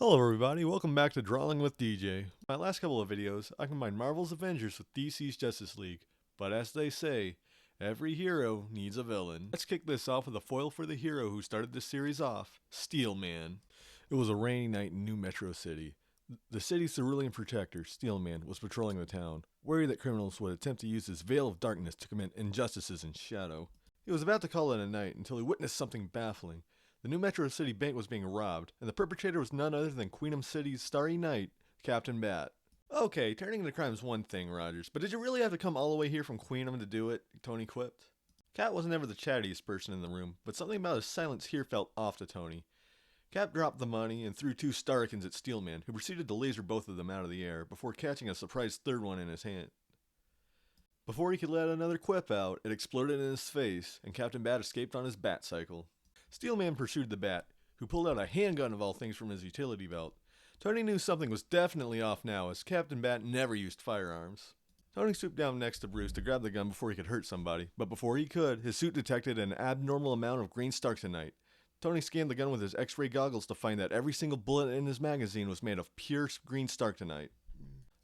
Hello everybody, welcome back to Drawing with DJ. My last couple of videos, I combined Marvel's Avengers with DC's Justice League, but as they say, every hero needs a villain. Let's kick this off with a foil for the hero who started this series off, Steel Man. It was a rainy night in New Metro City. The city's cerulean protector, Steel Man, was patrolling the town, worried that criminals would attempt to use his veil of darkness to commit injustices in shadow. He was about to call it a night until he witnessed something baffling. The New Metro City bank was being robbed, and the perpetrator was none other than Queenum City's starry knight, Captain Bat. Okay, turning to crime's one thing, Rogers, but did you really have to come all the way here from Queenum to do it? Tony quipped. Cap was never the chattiest person in the room, but something about his silence here felt off to Tony. Cap dropped the money and threw two Starikins at Steelman, who proceeded to laser both of them out of the air before catching a surprise third one in his hand. Before he could let another quip out, it exploded in his face, and Captain Bat escaped on his bat cycle. Steelman pursued the Bat, who pulled out a handgun of all things from his utility belt. Tony knew something was definitely off now, as Captain Bat never used firearms. Tony swooped down next to Bruce to grab the gun before he could hurt somebody, but before he could, his suit detected an abnormal amount of green Starktonite. Tony scanned the gun with his X-ray goggles to find that every single bullet in his magazine was made of pure green Starktonite.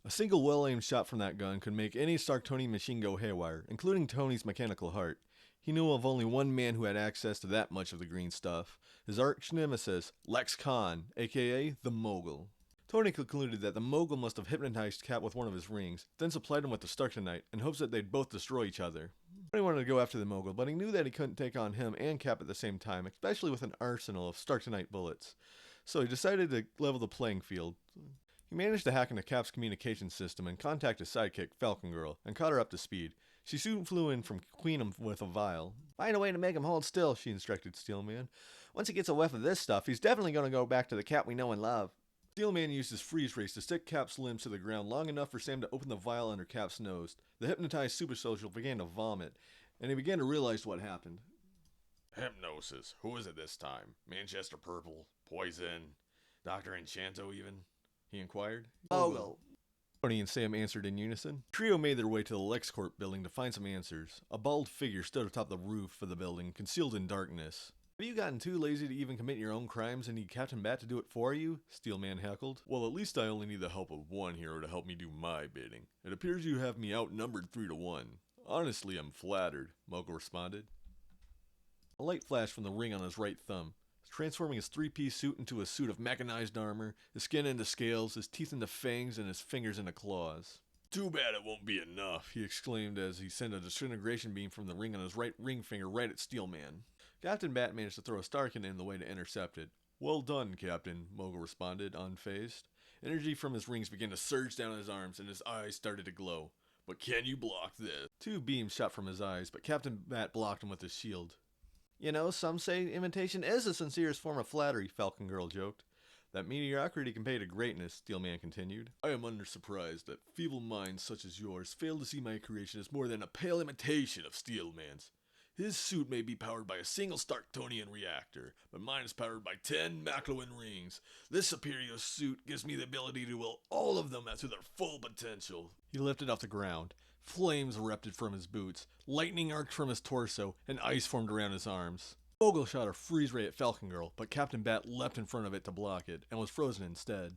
A single well-aimed shot from that gun could make any Starktonian machine go haywire, including Tony's mechanical heart. He knew of only one man who had access to that much of the green stuff, his arch-nemesis, Lex Khan, aka the Mogul. Tony concluded that the Mogul must have hypnotized Cap with one of his rings, then supplied him with the Starktonite, in hopes that they'd both destroy each other. Tony wanted to go after the Mogul, but he knew that he couldn't take on him and Cap at the same time, especially with an arsenal of Starktonite bullets. So he decided to level the playing field. He managed to hack into Cap's communication system and contact his sidekick, Falcon Girl, and caught her up to speed. She soon flew in from Queenum with a vial. Find a way to make him hold still, she instructed Steelman. Once he gets a whiff of this stuff, he's definitely going to go back to the Cap we know and love. Steelman used his freeze race to stick Cap's limbs to the ground long enough for Sam to open the vial under Cap's nose. The hypnotized super social began to vomit, and he began to realize what happened. Hypnosis. Who is it this time? Manchester Purple? Poison? Dr. Enchanto even? He inquired. Mogul. Tony and Sam answered in unison. The trio made their way to the LexCorp building to find some answers. A bald figure stood atop the roof of the building, concealed in darkness. Have you gotten too lazy to even commit your own crimes and need Captain Bat to do it for you? Steelman heckled. Well, at least I only need the help of one hero to help me do my bidding. It appears you have me outnumbered 3-1. Honestly, I'm flattered, Mogul responded. A light flashed from the ring on his right thumb, transforming his three-piece suit into a suit of mechanized armor, his skin into scales, his teeth into fangs, and his fingers into claws. Too bad it won't be enough, he exclaimed as he sent a disintegration beam from the ring on his right ring finger right at Steelman. Captain Bat managed to throw a Starkin in the way to intercept it. Well done, Captain, Mogul responded, unfazed. Energy from his rings began to surge down his arms, and his eyes started to glow. But can you block this? Two beams shot from his eyes, but Captain Bat blocked him with his shield. You know, some say imitation is the sincerest form of flattery, Falcon Girl joked. That mediocrity can pay to greatness, Steelman continued. I am surprised that feeble minds such as yours fail to see my creation as more than a pale imitation of Steelman's. His suit may be powered by a single Starktonian reactor, but mine is powered by 10 Macloan rings. This superior suit gives me the ability to will all of them to their full potential. He lifted off the ground. Flames erupted from his boots, lightning arced from his torso, and ice formed around his arms. Mogul shot a freeze ray at Falcon Girl, but Captain Bat leapt in front of it to block it, and was frozen instead.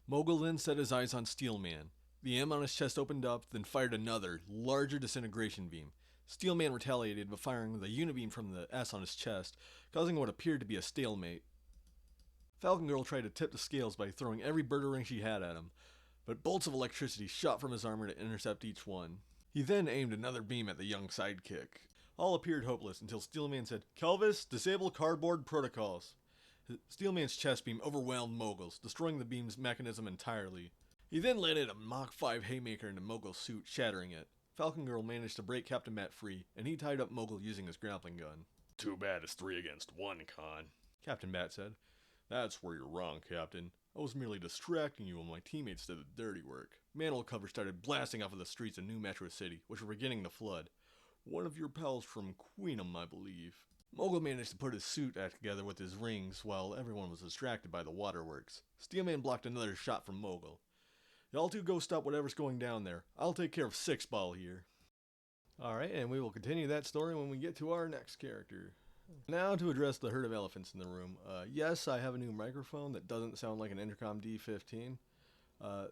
Mogul then set his eyes on Steelman. The M on his chest opened up, then fired another, larger disintegration beam. Steelman retaliated by firing the unibeam from the S on his chest, causing what appeared to be a stalemate. Falcon Girl tried to tip the scales by throwing every bird ring she had at him, but bolts of electricity shot from his armor to intercept each one. He then aimed another beam at the young sidekick. All appeared hopeless until Steelman said, Kelvis, disable cardboard protocols. Steelman's chest beam overwhelmed Mogul's, destroying the beam's mechanism entirely. He then landed a Mach 5 haymaker into Mogul's suit, shattering it. Falcon Girl managed to break Captain Bat free, and he tied up Mogul using his grappling gun. Too bad it's 3 against 1, Khan, Captain Bat said. That's where you're wrong, Captain. I was merely distracting you while my teammates did the dirty work. Manhole covers started blasting off of the streets of New Metro City, which were beginning to flood. One of your pals from Queenum, I believe. Mogul managed to put his suit back together with his rings while everyone was distracted by the waterworks. Steelman blocked another shot from Mogul. Y'all two go stop whatever's going down there. I'll take care of Six Ball here. Alright, and we will continue that story when we get to our next character. Now to address the herd of elephants in the room. Yes, I have a new microphone that doesn't sound like an Intercom D15. Uh,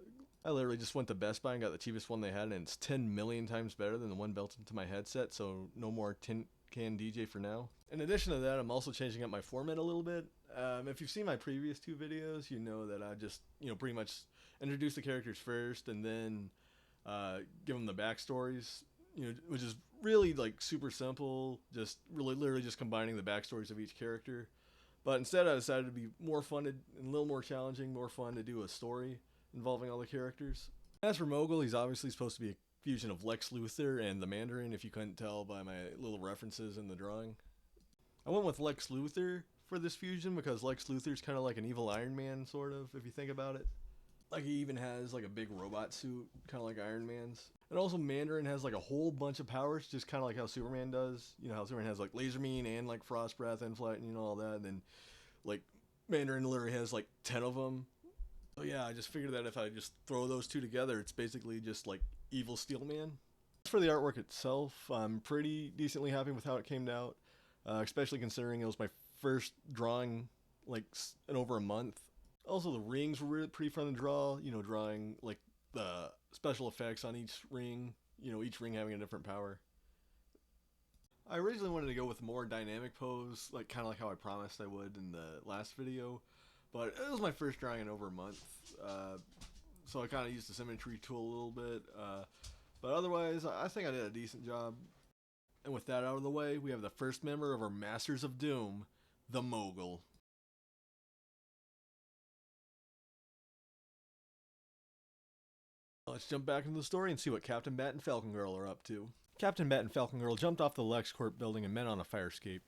I literally just went to Best Buy and got the cheapest one they had, and it's 10 million times better than the one built into my headset, so no more tin can DJ for now. In addition to that, I'm also changing up my format a little bit. If you've seen my previous two videos, you know that I just, pretty much introduce the characters first and then give them the backstories, which is really like super simple, just really literally just combining the backstories of each character. But instead, I decided to be more fun and a little more challenging, more fun to do a story involving all the characters. As for Mogul, he's obviously supposed to be a fusion of Lex Luthor and the Mandarin, if you couldn't tell by my little references in the drawing. I went with Lex Luthor for this fusion because Lex Luthor's kind of like an evil Iron Man, sort of, if you think about it. Like, he even has like a big robot suit, kind of like Iron Man's. And also Mandarin has like a whole bunch of powers, just kind of like how Superman does. You know how Superman has like laser beam and like frost breath and flight and all that. And then like Mandarin literally has like 10 of them. So yeah, I just figured that if I just throw those two together, it's basically just like evil Steel Man. As for the artwork itself, I'm pretty decently happy with how it came out, especially considering it was my first drawing like in over a month. Also, the rings were really pretty fun to draw, drawing like the special effects on each ring, each ring having a different power. I originally wanted to go with a more dynamic pose, like kind of like how I promised I would in the last video, but it was my first drawing in over a month, so I kind of used the symmetry tool a little bit, but otherwise I think I did a decent job. And with that out of the way, we have the first member of our Masters of Doom, the Mogul. Let's jump back into the story and see what Captain Bat and Falcon Girl are up to. Captain Bat and Falcon Girl jumped off the LexCorp building and met on a fire escape.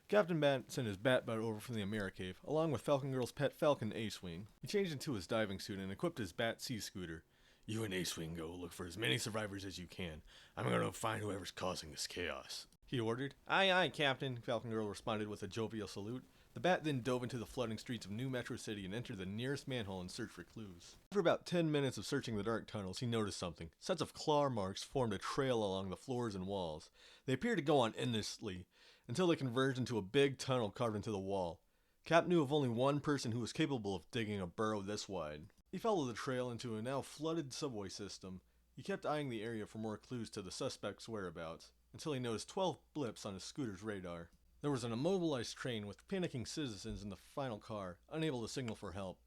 Captain Bat sent his Bat-Boat over from the Americave, along with Falcon Girl's pet Falcon Ace-Wing. He changed into his diving suit and equipped his Bat Sea Scooter. You and Ace-Wing go look for as many survivors as you can. I'm going to find whoever's causing this chaos, he ordered. Aye, aye, Captain, Falcon Girl responded with a jovial salute. The Bat then dove into the flooding streets of New Metro City and entered the nearest manhole in search for clues. After about 10 minutes of searching the dark tunnels, he noticed something. Sets of claw marks formed a trail along the floors and walls. They appeared to go on endlessly, until they converged into a big tunnel carved into the wall. Cap knew of only one person who was capable of digging a burrow this wide. He followed the trail into a now flooded subway system. He kept eyeing the area for more clues to the suspect's whereabouts, until he noticed 12 blips on his scooter's radar. There was an immobilized train with panicking citizens in the final car, unable to signal for help.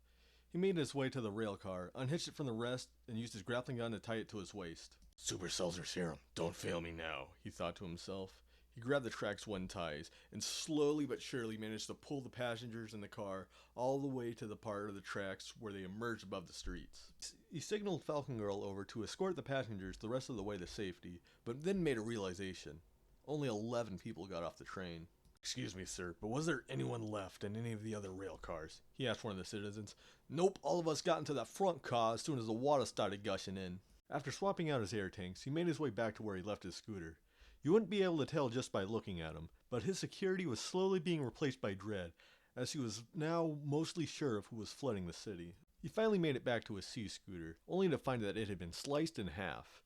He made his way to the rail car, unhitched it from the rest, and used his grappling gun to tie it to his waist. Super Soldier Serum, don't fail me now, he thought to himself. He grabbed the track's one ties, and slowly but surely managed to pull the passengers in the car all the way to the part of the tracks where they emerged above the streets. He signaled Falcon Girl over to escort the passengers the rest of the way to safety, but then made a realization. Only 11 people got off the train. Excuse me, sir, but was there anyone left in any of the other rail cars? He asked one of the citizens. Nope, all of us got into that front car as soon as the water started gushing in. After swapping out his air tanks, he made his way back to where he left his scooter. You wouldn't be able to tell just by looking at him, but his security was slowly being replaced by dread, as he was now mostly sure of who was flooding the city. He finally made it back to his sea scooter, only to find that it had been sliced in half.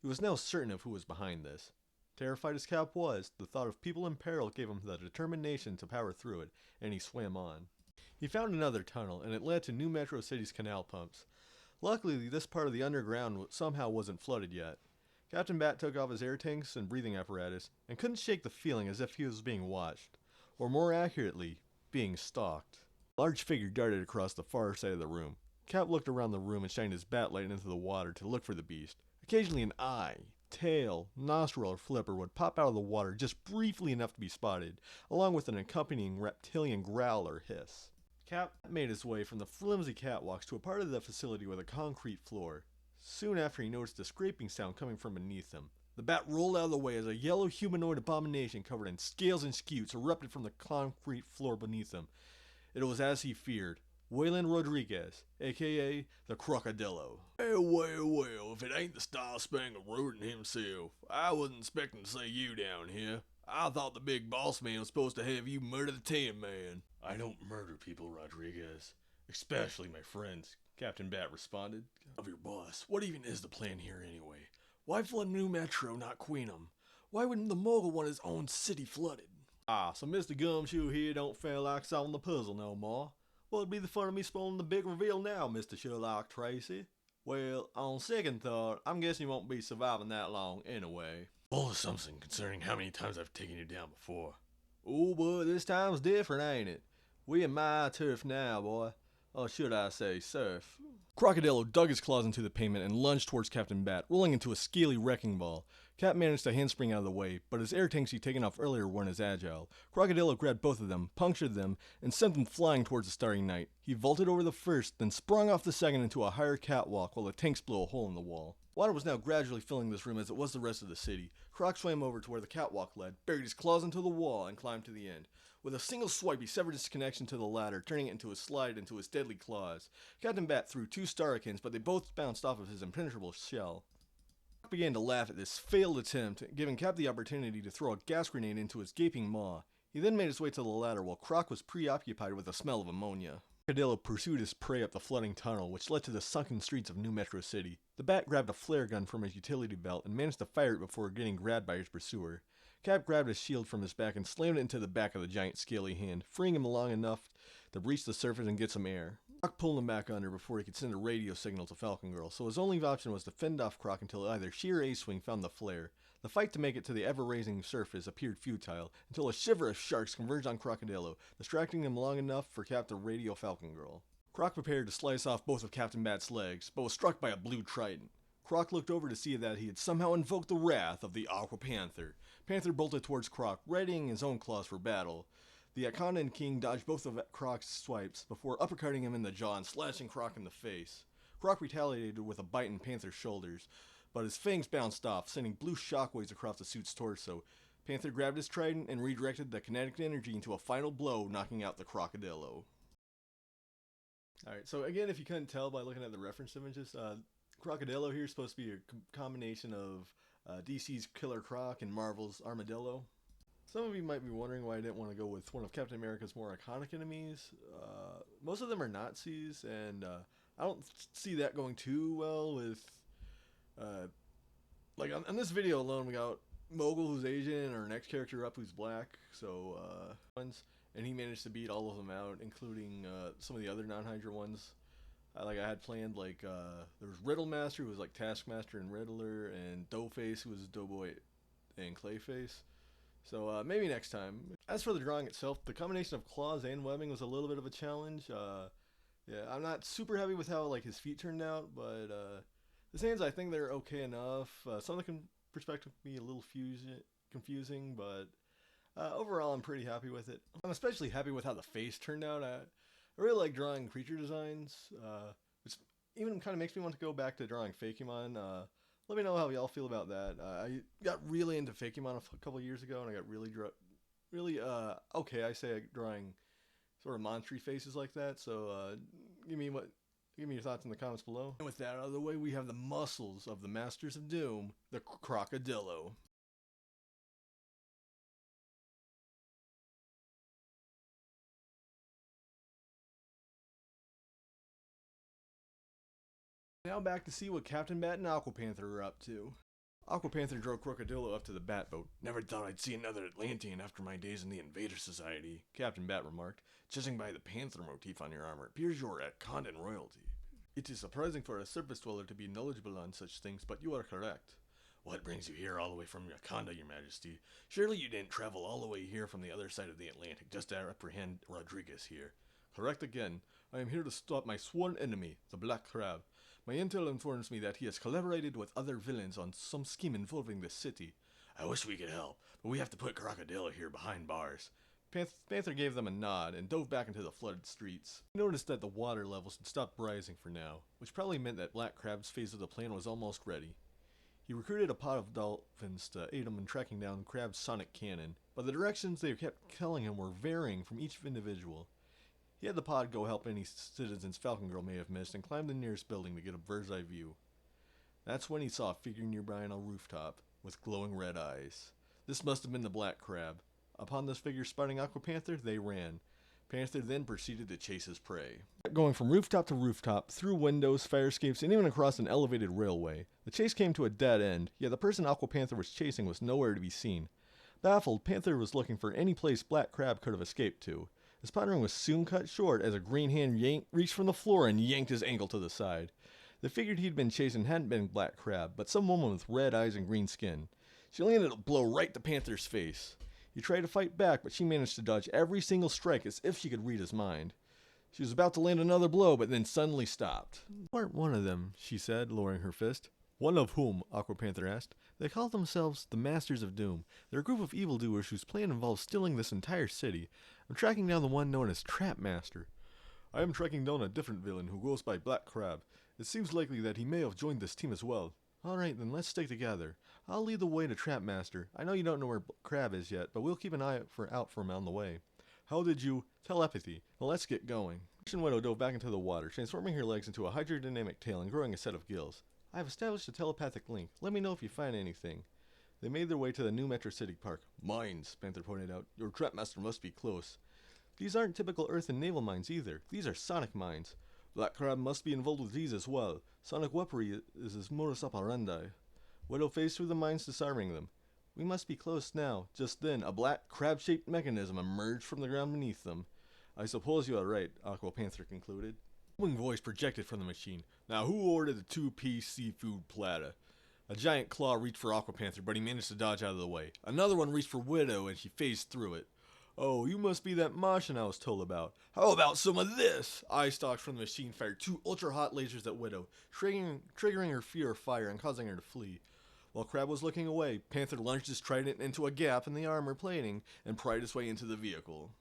He was now certain of who was behind this. Terrified as Cap was, the thought of people in peril gave him the determination to power through it, and he swam on. He found another tunnel, and it led to New Metro City's canal pumps. Luckily, this part of the underground somehow wasn't flooded yet. Captain Bat took off his air tanks and breathing apparatus, and couldn't shake the feeling as if he was being watched, or more accurately, being stalked. A large figure darted across the far side of the room. Cap looked around the room and shined his bat light into the water to look for the beast. Occasionally an eye, tail, nostril, or flipper would pop out of the water just briefly enough to be spotted, along with an accompanying reptilian growl or hiss. Cap made his way from the flimsy catwalks to a part of the facility with a concrete floor. Soon after, he noticed a scraping sound coming from beneath him. The bat rolled out of the way as a yellow humanoid abomination covered in scales and scutes erupted from the concrete floor beneath him. It was as he feared. Waylon Rodriguez, aka the Crocodillo. Well, if it ain't the Star-Spangled Rodent himself, I wasn't expecting to see you down here. I thought the big boss man was supposed to have you murder the Tin Man. I don't murder people, Rodriguez. Especially my friends, Captain Bat responded. Of your boss, what even is the plan here anyway? Why flood New Metro, not Queenum? Why wouldn't the Mogul want his own city flooded? Ah, so Mr. Gumshoe here don't feel like solving the puzzle no more. What'd be the fun of me spoiling the big reveal now, Mr. Sherlock Tracy? Well, on second thought, I'm guessing you won't be surviving that long anyway. Bold assumption concerning how many times I've taken you down before. Oh, boy, this time's different, ain't it? We in my turf now, boy. Or should I say surf? Crocodillo dug his claws into the pavement and lunged towards Captain Bat, rolling into a scaly wrecking ball. Cap managed to handspring out of the way, but his air tanks he'd taken off earlier weren't as agile. Crocodillo grabbed both of them, punctured them, and sent them flying towards the starting night. He vaulted over the first, then sprung off the second into a higher catwalk while the tanks blew a hole in the wall. Water was now gradually filling this room as it was the rest of the city. Croc swam over to where the catwalk led, buried his claws into the wall, and climbed to the end. With a single swipe, he severed his connection to the ladder, turning it into a slide into his deadly claws. Captain Bat threw 2 starikins, but they both bounced off of his impenetrable shell. Croc began to laugh at this failed attempt, giving Cap the opportunity to throw a gas grenade into his gaping maw. He then made his way to the ladder while Croc was preoccupied with the smell of ammonia. Crocodillo pursued his prey up the flooding tunnel, which led to the sunken streets of New Metro City. The Bat grabbed a flare gun from his utility belt and managed to fire it before getting grabbed by his pursuer. Cap grabbed his shield from his back and slammed it into the back of the giant scaly hand, freeing him long enough to reach the surface and get some air. Croc pulled him back under before he could send a radio signal to Falcon Girl, so his only option was to fend off Croc until either she or A-Swing found the flare. The fight to make it to the ever-raising surface appeared futile, until a shiver of sharks converged on Crocodillo, distracting him long enough for Cap to radio Falcon Girl. Croc prepared to slice off both of Captain Bat's legs, but was struck by a blue trident. Croc looked over to see that he had somehow invoked the wrath of the Aqua Panther. Panther bolted towards Croc, readying his own claws for battle. The Akondan King dodged both of Croc's swipes before uppercutting him in the jaw and slashing Croc in the face. Croc retaliated with a bite in Panther's shoulders, but his fangs bounced off, sending blue shockwaves across the suit's torso. Panther grabbed his trident and redirected the kinetic energy into a final blow, knocking out the Crocodillo. Alright, so again, if you couldn't tell by looking at the reference images, Crocodillo here is supposed to be a combination of DC's Killer Croc and Marvel's Armadillo. Some of you might be wondering why I didn't want to go with one of Captain America's more iconic enemies. Most of them are Nazis, and I don't see that going too well with... like on this video alone, we got Mogul, who's Asian, and our next character up, who's black. So, and he managed to beat all of them out, including some of the other non-Hydra ones. I had planned, there was Riddlemaster, who was like Taskmaster and Riddler, and Doughface, who was Doughboy and Clayface. So maybe next time. As for the drawing itself, the combination of claws and webbing was a little bit of a challenge. Yeah, I'm not super happy with how his feet turned out, but his hands, I think they're okay enough. Some of the perspective can be a little confusing, but overall I'm pretty happy with it. I'm especially happy with how the face turned out. I really like drawing creature designs, which even kind of makes me want to go back to drawing Fakemon. Let me know how y'all feel about that. I got really into Fakemon a couple years ago, and I got really okay, I say, drawing sort of monstery faces like that. So give me your thoughts in the comments below. And with that out of the way, we have the muscles of the Masters of Doom, the Crocodillo. Now back to see what Captain Bat and Aqua Panther are up to. Aqua Panther drove Crocodillo up to the Bat boat. Never thought I'd see another Atlantean after my days in the Invader Society, Captain Bat remarked. Judging by the panther motif on your armor, it appears you're Akondan royalty. It is surprising for a surface dweller to be knowledgeable on such things, but you are correct. What brings you here all the way from Wakanda, your majesty? Surely you didn't travel all the way here from the other side of the Atlantic just to apprehend Rodriguez here. Correct again. I am here to stop my sworn enemy, the Black Crab. My intel informs me that he has collaborated with other villains on some scheme involving the city. I wish we could help, but we have to put Crocodillo here behind bars. Panther gave them a nod and dove back into the flooded streets. He noticed that the water levels had stopped rising for now, which probably meant that Black Crab's phase of the plan was almost ready. He recruited a pod of dolphins to aid him in tracking down Crab's sonic cannon, but the directions they kept telling him were varying from each individual. He had the pod go help any citizens Falcon Girl may have missed and climbed the nearest building to get a bird's eye view. That's when he saw a figure nearby on a rooftop, with glowing red eyes. This must have been the Black Crab. Upon this figure spotting Aqua Panther, they ran. Panther then proceeded to chase his prey. Going from rooftop to rooftop, through windows, fire escapes, and even across an elevated railway, the chase came to a dead end, yet the person Aqua Panther was chasing was nowhere to be seen. Baffled, Panther was looking for any place Black Crab could have escaped to. His pondering was soon cut short as a green hand reached from the floor and yanked his ankle to the side. They figured he'd been chasing hadn't been Black Crab, but some woman with red eyes and green skin. She landed a blow right to Panther's face. He tried to fight back, but she managed to dodge every single strike as if she could read his mind. She was about to land another blow, but then suddenly stopped. "You aren't one of them," she said, lowering her fist. "One of whom?" Aqua Panther asked. "They call themselves the Masters of Doom. They're a group of evildoers whose plan involves stealing this entire city. I'm tracking down the one known as Trap Master." "I am tracking down a different villain who goes by Black Crab. It seems likely that he may have joined this team as well." "All right, then let's stick together. I'll lead the way to Trap Master. I know you don't know where Crab is yet, but we'll keep an eye out for him on the way." "How did you—" "Telepathy. Well, let's get going." Martian Widow dove back into the water, transforming her legs into a hydrodynamic tail and growing a set of gills. "I have established a telepathic link. Let me know if you find anything." They made their way to the new Metro City Park. "Mines," Panther pointed out. "Your Trap Master must be close." "These aren't typical Earth and naval mines either. These are sonic mines." "Black Crab must be involved with these as well. Sonic weaponry is his modus operandi." Widow phased through the mines, disarming them. "We must be close now." Just then, a black crab-shaped mechanism emerged from the ground beneath them. "I suppose you are right," Aqua Panther concluded. A booming voice projected from the machine. "Now who ordered the 2-piece seafood platter?" A giant claw reached for Aqua Panther, but he managed to dodge out of the way. Another one reached for Widow, and she phased through it. "Oh, you must be that Martian I was told about. How about some of this?" Eye stalks from the machine fired 2 ultra-hot lasers at Widow, triggering her fear of fire and causing her to flee. While Crab was looking away, Panther lunged his trident into a gap in the armor plating and pried his way into the vehicle.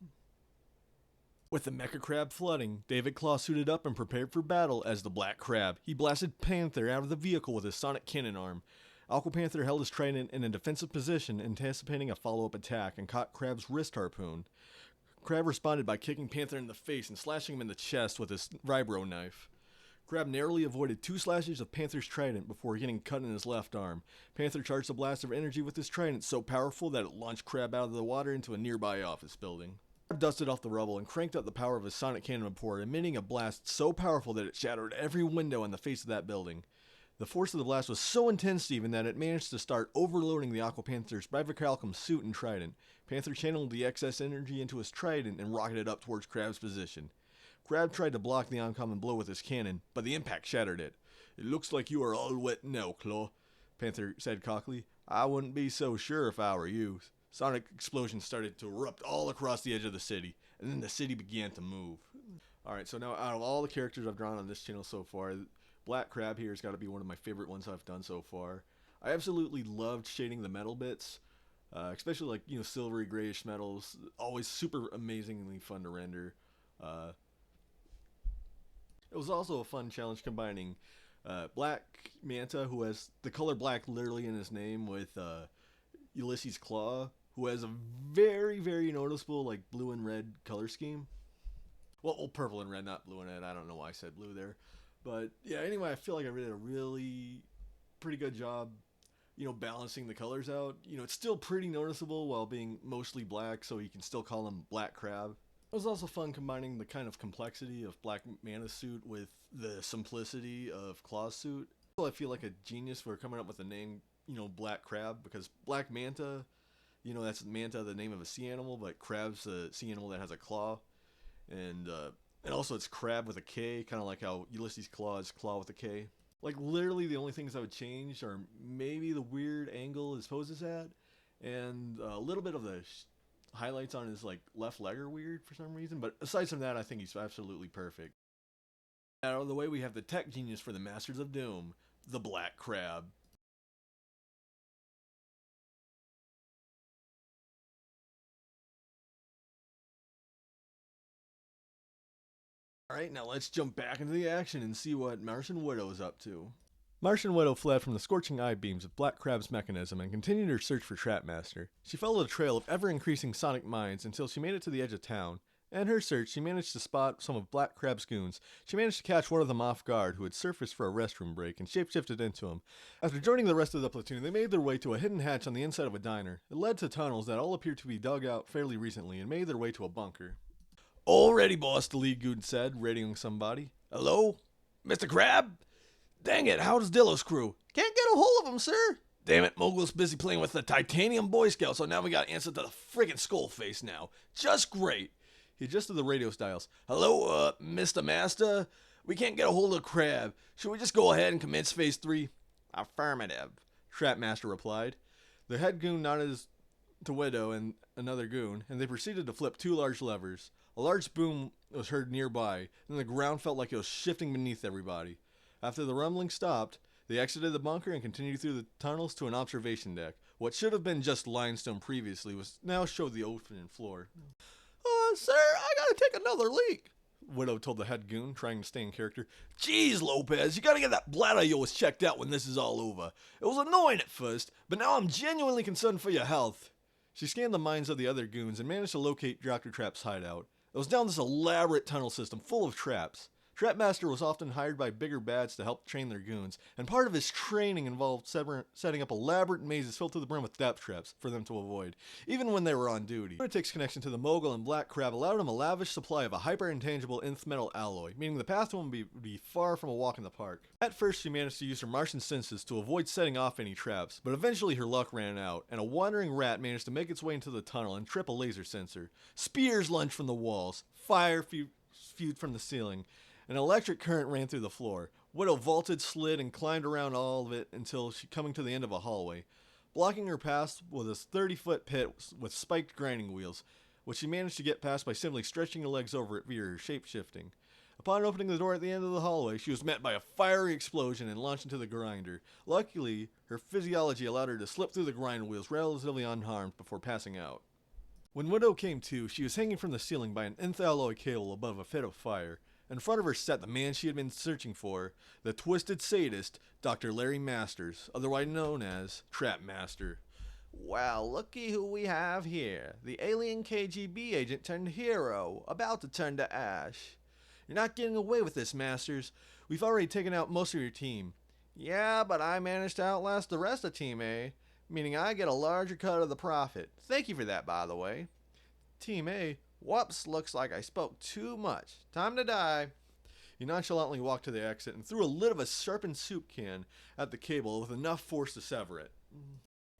With the Mecha Crab flooding, David Claw suited up and prepared for battle as the Black Crab. He blasted Panther out of the vehicle with his sonic cannon arm. Aqua Panther held his trident in a defensive position, anticipating a follow-up attack, and caught Crab's wrist harpoon. Crab responded by kicking Panther in the face and slashing him in the chest with his vibro knife. Crab narrowly avoided 2 slashes of Panther's trident before getting cut in his left arm. Panther charged a blast of energy with his trident so powerful that it launched Crab out of the water into a nearby office building. Crab dusted off the rubble and cranked up the power of his sonic cannon report, emitting a blast so powerful that it shattered every window on the face of that building. The force of the blast was so intense even that it managed to start overloading the Aqua Panther's bivacalcum suit and trident. Panther channeled the excess energy into his trident and rocketed up towards Crab's position. Crab tried to block the oncoming blow with his cannon, but the impact shattered it. "It looks like you are all wet now, Claw," Panther said cockily. "I wouldn't be so sure if I were you." Sonic explosions started to erupt all across the edge of the city, and then the city began to move. Alright, so now out of all the characters I've drawn on this channel so far, Black Crab here has got to be one of my favorite ones I've done so far. I absolutely loved shading the metal bits, especially like, silvery grayish metals. Always super amazingly fun to render. It was also a fun challenge combining Black Manta, who has the color black literally in his name, with Ulysses Claw, who has a very, very noticeable like blue and red color scheme. Well, purple and red, not blue and red. I don't know why I said blue there. But yeah, anyway, I feel like I did a really pretty good job, balancing the colors out. It's still pretty noticeable while being mostly black, so you can still call him Black Crab. It was also fun combining the kind of complexity of Black Manta's suit with the simplicity of Claw's suit. I feel like a genius for coming up with the name, Black Crab, because Black Manta, that's Manta, the name of a sea animal, but Crab's a sea animal that has a claw. And also it's Crab with a K, kind of like how Ulysses Claw is Claw with a K. Like, literally the only things I would change are maybe the weird angle his pose is at, and a little bit of the highlights on his, left leg are weird for some reason. But aside from that, I think he's absolutely perfect. Out of the way, we have the tech genius for the Masters of Doom, the Black Crab. Alright, now let's jump back into the action and see what Martian Widow is up to. Martian Widow fled from the scorching eye beams of Black Crab's mechanism and continued her search for Trap Master. She followed a trail of ever-increasing sonic mines until she made it to the edge of town. In her search, she managed to spot some of Black Crab's goons. She managed to catch one of them off guard, who had surfaced for a restroom break, and shapeshifted into him. After joining the rest of the platoon, they made their way to a hidden hatch on the inside of a diner. It led to tunnels that all appeared to be dug out fairly recently, and made their way to a bunker. "Already, boss," the lead goon said, radioing somebody. "Hello? Mr. Crab? Dang it, how's Dillo's crew?" "Can't get a hold of him, sir." Damn it, Mogul's busy playing with the Titanium Boy Scout, so now we gotta answer to the friggin' skull face now. Just great. He adjusted the radio dials. Hello, Mr. Master? We can't get a hold of Crab. Should we just go ahead and commence phase 3? Affirmative, Trap Master replied. The head goon nodded to Widow and another goon, and they proceeded to flip 2 large levers. A large boom was heard nearby, and the ground felt like it was shifting beneath everybody. After the rumbling stopped, they exited the bunker and continued through the tunnels to an observation deck. What should have been just limestone previously was now showed the open floor. Sir, I gotta take another leak. Widow told the head goon, trying to stay in character. Jeez, Lopez, you gotta get that bladder of yours checked out when this is all over. It was annoying at first, but now I'm genuinely concerned for your health. She scanned the minds of the other goons and managed to locate Dr. Trap's hideout. It was down this elaborate tunnel system full of traps. Trap Master was often hired by bigger bats to help train their goons, and part of his training involved setting up elaborate mazes filled to the brim with depth traps for them to avoid, even when they were on duty. Lunatic's connection to the Mogul and Black Crab allowed him a lavish supply of a hyper-intangible nth metal alloy, meaning the path to him would be far from a walk in the park. At first, she managed to use her Martian senses to avoid setting off any traps, but eventually her luck ran out, and a wandering rat managed to make its way into the tunnel and trip a laser sensor. Spears lunged from the walls, fire spewed from the ceiling, an electric current ran through the floor. Widow vaulted, slid, and climbed around all of it until she coming to the end of a hallway. Blocking her path was a 30-foot pit with spiked grinding wheels, which she managed to get past by simply stretching her legs over it via her shape-shifting. Upon opening the door at the end of the hallway, she was met by a fiery explosion and launched into the grinder. Luckily, her physiology allowed her to slip through the grind wheels relatively unharmed before passing out. When Widow came to, she was hanging from the ceiling by an nth alloy cable above a pit of fire. In front of her sat the man she had been searching for, the twisted sadist, Dr. Larry Masters, otherwise known as Trap Master. Well, looky who we have here. The alien KGB agent turned hero, about to turn to ash. You're not getting away with this, Masters. We've already taken out most of your team. Yeah, but I managed to outlast the rest of Team A, meaning I get a larger cut of the profit. Thank you for that, by the way. Team A? Whoops, looks like I spoke too much. Time to die. He nonchalantly walked to the exit and threw a lid of a sharpened soup can at the cable with enough force to sever it.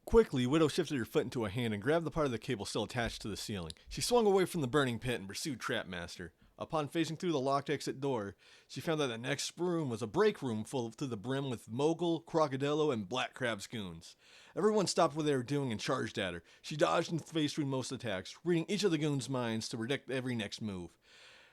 Quickly, Widow shifted her foot into a hand and grabbed the part of the cable still attached to the ceiling. She swung away from the burning pit and pursued Trap Master. Upon facing through the locked exit door, she found that the next room was a break room full to the brim with Mogul, Crocodillo, and Black Crab's goons. Everyone stopped what they were doing and charged at her. She dodged and faced through most attacks, reading each of the goons' minds to predict every next move.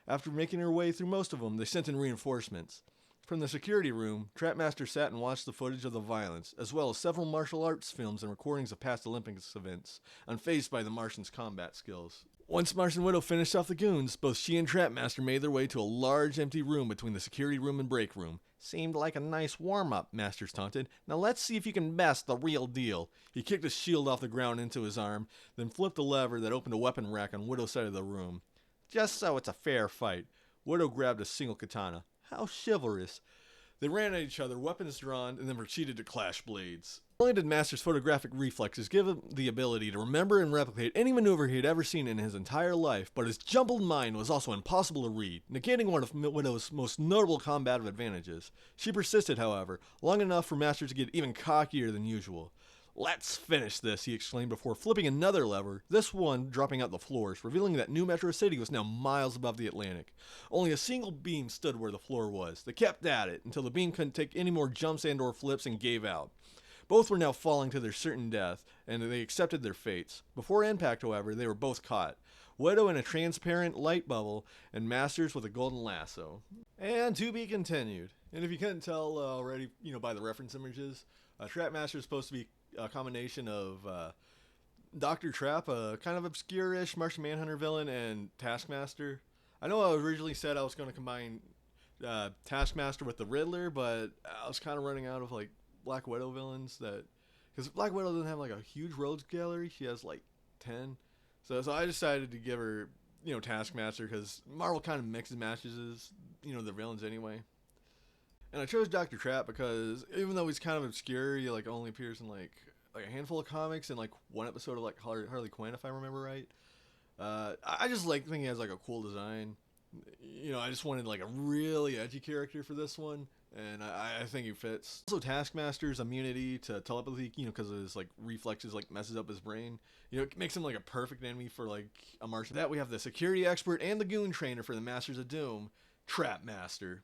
After making her way through most of them, they sent in reinforcements. From the security room, Trap Master sat and watched the footage of the violence, as well as several martial arts films and recordings of past Olympics events, unfazed by the Martians' combat skills. Once Martian Widow finished off the goons, both she and Trap Master made their way to a large empty room between the security room and break room. Seemed like a nice warm-up, Masters taunted. Now let's see if you can best the real deal. He kicked his shield off the ground into his arm, then flipped a lever that opened a weapon rack on Widow's side of the room. Just so it's a fair fight, Widow grabbed a single katana. How chivalrous. They ran at each other, weapons drawn, and then proceeded to clash blades. Not only did Master's photographic reflexes give him the ability to remember and replicate any maneuver he had ever seen in his entire life, but his jumbled mind was also impossible to read, negating one of Widow's most notable combative advantages. She persisted, however, long enough for Master to get even cockier than usual. "Let's finish this," he exclaimed before flipping another lever, this one dropping out the floors, revealing that New Metro City was now miles above the Atlantic. Only a single beam stood where the floor was. They kept at it until the beam couldn't take any more jumps and or flips and gave out. Both were now falling to their certain death, and they accepted their fates. Before impact, however, they were both caught. Widow in a transparent light bubble, and Masters with a golden lasso. And to be continued. And if you couldn't tell already, by the reference images, Trap Master is supposed to be a combination of Dr. Trap, a kind of obscure-ish Martian Manhunter villain, and Taskmaster. I know I originally said I was going to combine Taskmaster with the Riddler, but I was kind of running out of Black Widow villains because Black Widow doesn't have a huge rogues gallery. She has 10. So I decided to give her Taskmaster because Marvel kind of mixes and matches their villains anyway. And I chose Dr. Trap because even though he's kind of obscure, he only appears in a handful of comics and one episode of Harley Quinn, if I remember right. I just think he has a cool design. You know, I just wanted like a really edgy character for this one, and I think he fits. Also, Taskmaster's immunity to telepathy, you know, because of his like reflexes, like messes up his brain. You know, it makes him like a perfect enemy for like a Martian. That we have the security expert and the goon trainer for the Masters of Doom, Trap Master.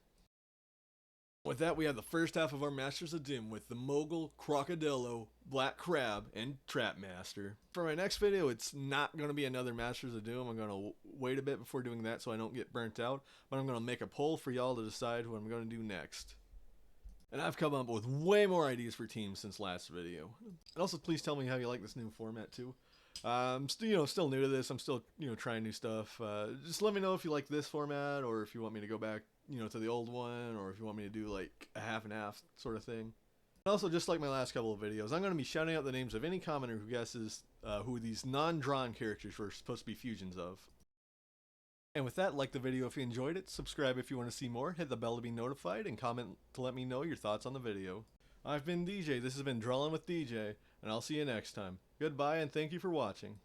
With that, we have the first half of our Masters of Doom with the Mogul, Crocodillo, Black Crab, and Trap Master. For my next video, it's not going to be another Masters of Doom. I'm going to wait a bit before doing that so I don't get burnt out. But I'm going to make a poll for y'all to decide what I'm going to do next. And I've come up with way more ideas for teams since last video. And also, please tell me how you like this new format too. I'm still new to this. I'm still, trying new stuff. Just let me know if you like this format or if you want me to go back, to the old one, or if you want me to do like a half and half sort of thing. And also, just like my last couple of videos, I'm going to be shouting out the names of any commenter who guesses who these non-drawn characters were supposed to be fusions of. And with that, like the video if you enjoyed it, subscribe if you want to see more, hit the bell to be notified, and comment to let me know your thoughts on the video. I've been DJ, this has been Drawing with DJ, and I'll see you next time. Goodbye and thank you for watching.